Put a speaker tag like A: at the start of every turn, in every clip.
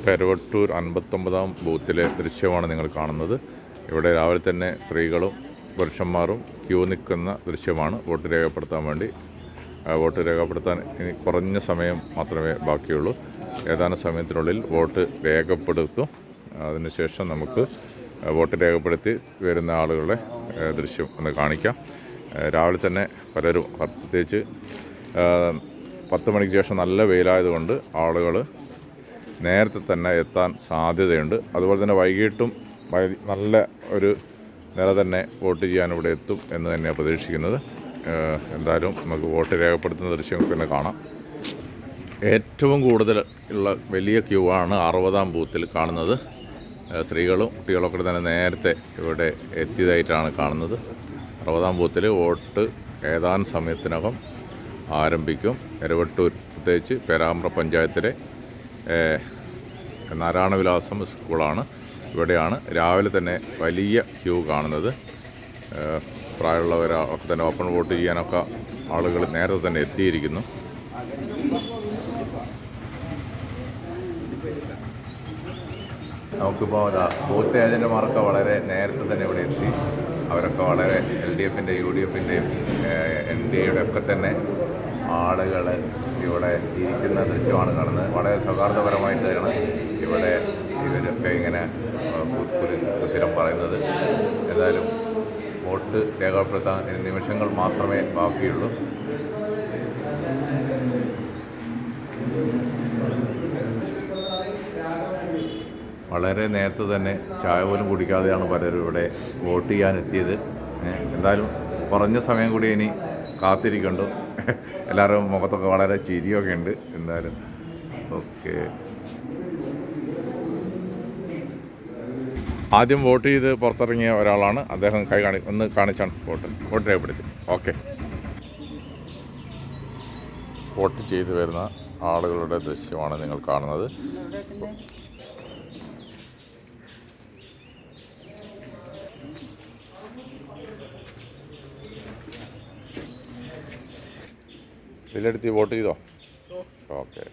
A: പെരവട്ടൂർ 59-ാം ബൂത്തിലെ ദൃശ്യമാണ് നിങ്ങൾ കാണുന്നത്. ഇവിടെ രാവിലെ തന്നെ സ്ത്രീകളും പുരുഷന്മാരും ക്യൂ നിൽക്കുന്ന ദൃശ്യമാണ് വോട്ട് രേഖപ്പെടുത്താൻ വേണ്ടി. വോട്ട് രേഖപ്പെടുത്താൻ ഇനി കുറഞ്ഞ സമയം മാത്രമേ ബാക്കിയുള്ളൂ. ഏതാനും സമയത്തിനുള്ളിൽ വോട്ട് രേഖപ്പെടുത്തും. അതിനുശേഷം നമുക്ക് വോട്ട് രേഖപ്പെടുത്തി വരുന്ന ആളുകളുടെ ദൃശ്യം ഒന്ന് കാണിക്കാം. രാവിലെ തന്നെ പലരും, പ്രത്യേകിച്ച് 10 മണിക്ക് ശേഷം നല്ല വെയിലായതുകൊണ്ട് ആളുകൾ നേരത്തെ തന്നെ എത്താൻ സാധ്യതയുണ്ട്. അതുപോലെ തന്നെ വൈകിട്ടും നല്ല ഒരു നില തന്നെ വോട്ട് ചെയ്യാൻ ഇവിടെ എത്തും എന്ന് തന്നെയാണ് പ്രതീക്ഷിക്കുന്നത്. എന്തായാലും നമുക്ക് വോട്ട് രേഖപ്പെടുത്തുന്ന ദൃശ്യം തന്നെ കാണാം. ഏറ്റവും കൂടുതൽ ഉള്ള വലിയ ക്യൂ ആണ് 60-ാം ബൂത്തിൽ കാണുന്നത്. സ്ത്രീകളും കുട്ടികളൊക്കെ തന്നെ നേരത്തെ ഇവിടെ എത്തിയതായിട്ടാണ് കാണുന്നത്. 60-ാം ബൂത്തിൽ വോട്ട് ഏതാനും സമയത്തിനകം ആരംഭിക്കും. എരവട്ടൂർ, പ്രത്യേകിച്ച് പേരാമ്പ്ര പഞ്ചായത്തിലെ നാരായണവിലാസം സ്കൂളാണ്. ഇവിടെയാണ് രാവിലെ തന്നെ വലിയ ക്യൂ കാണുന്നത്. പ്രായമുള്ളവരൊക്കെ തന്നെ ഓപ്പൺ വോട്ട് ചെയ്യാനൊക്കെ ആളുകൾ നേരത്തെ തന്നെ എത്തിയിരിക്കുന്നു. നമുക്കിപ്പോൾ ബൂത്ത് ഏജൻറ്റുമാരൊക്കെ വളരെ നേരത്തെ തന്നെ ഇവിടെ എത്തി. അവരൊക്കെ വളരെ LDF-ൻ്റെ, UDF-ൻ്റെയും NDA-യുടെ ഒക്കെ തന്നെ ആളുകൾ ഇവിടെ ഇരിക്കുന്ന ദൃശ്യമാണ് കാണുന്നത്. വളരെ സൗഹാർദ്ദപരമായിട്ടാണ് ഇവിടെ ഇവരൊക്കെ ഇങ്ങനെ സ്ഥിരം പറയുന്നത്. ഏതായാലും വോട്ട് രേഖപ്പെടുത്താൻ നിമിഷങ്ങൾ മാത്രമേ ബാക്കിയുള്ളൂ. വളരെ നേരത്തെ തന്നെ ചായ പോലും കുടിക്കാതെയാണ് പലരും ഇവിടെ വോട്ട് ചെയ്യാനെത്തിയത്. എന്തായാലും കുറഞ്ഞ സമയം കൂടി ഇനി കാത്തിരിക്കണ്ടു. എല്ലാവരും മുഖത്തൊക്കെ വളരെ ചിരിയൊക്കെ ഉണ്ട്. എന്തായാലും ഓക്കെ. ആദ്യം വോട്ട് ചെയ്ത് പുറത്തിറങ്ങിയ ഒരാളാണ് അദ്ദേഹം. ഒന്ന് കാണിച്ചാണ് വോട്ട് രേഖപ്പെടുത്തി. ഓക്കെ. വോട്ട് ചെയ്ത് വരുന്ന ആളുകളുടെ ദൃശ്യമാണ് നിങ്ങൾ കാണുന്നത്. ഇതിലെടുത്ത് വോട്ട് ചെയ്തോ? ഓക്കെ.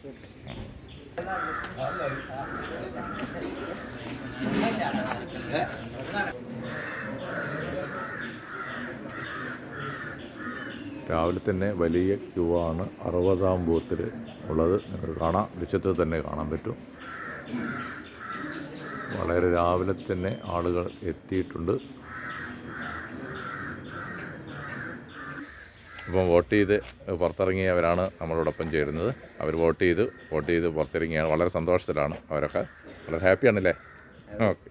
A: രാവിലെ തന്നെ വലിയ ക്യൂ ആണ് 60-ാം ബൂത്തിൽ ഉള്ളത്. നിങ്ങൾക്ക് കാണാം, ദൃശ്യത്തിൽ തന്നെ കാണാൻ പറ്റും. വളരെ രാവിലെ തന്നെ ആളുകൾ എത്തിയിട്ടുണ്ട്. ഇപ്പം വോട്ട് ചെയ്ത് പുറത്തിറങ്ങിയവരാണ് നമ്മളോടൊപ്പം ചേരുന്നത്. അവർ വോട്ട് ചെയ്ത് പുറത്തിറങ്ങിയാണ്. വളരെ സന്തോഷത്തിലാണ് അവരൊക്കെ. വളരെ ഹാപ്പിയാണല്ലേ? ഓക്കെ.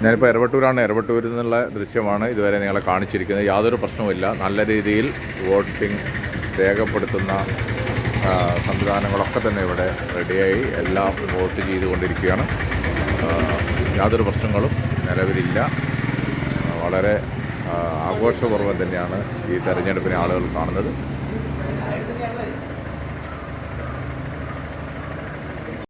A: ഞാനിപ്പോൾ എരവട്ടൂരാണ്. എരവട്ടൂരിൽ നിന്നുള്ള ദൃശ്യമാണ് ഇതുവരെ നിങ്ങളെ കാണിച്ചിരിക്കുന്നത്. യാതൊരു പ്രശ്നവുമില്ല. നല്ല രീതിയിൽ വോട്ടിംഗ് രേഖപ്പെടുത്തുന്ന സംവിധാനങ്ങളൊക്കെ തന്നെ ഇവിടെ റെഡിയായി. എല്ലാം വോട്ട് ചെയ്തുകൊണ്ടിരിക്കുകയാണ്. യാതൊരു പ്രശ്നങ്ങളും നിലവിലില്ല. വളരെ ആഘോഷപൂർവ്വം തന്നെയാണ് ഈ തെരഞ്ഞെടുപ്പിനെ ആളുകൾ കാണുന്നത്.